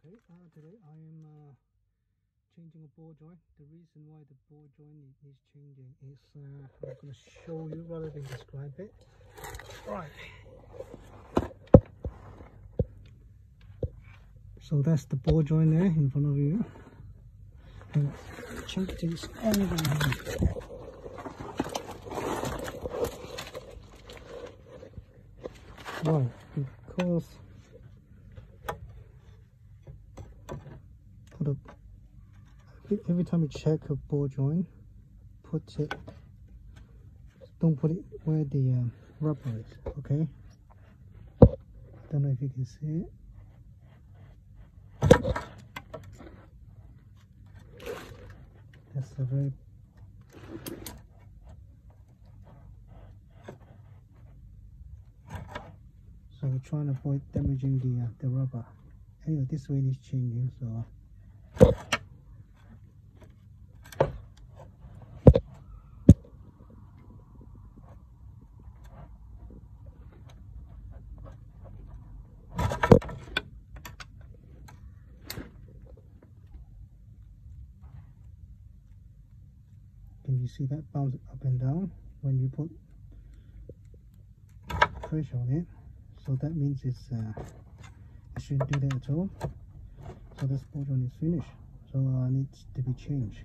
Okay, today I am changing a ball joint. The reason why the ball joint is changing is I'm going to show you rather than describe it. Right. So that's the ball joint there in front of you. And check this angle here. Right, because every time you check a ball joint, don't put it where the rubber is, okay? Don't know if you can see it. That's a very so we're trying to avoid damaging the rubber. Anyway, this way is changing, so can you see that bounce up and down when you put pressure on it? So that means it shouldn't do that at all. So this ball joint is finished, so it needs to be changed.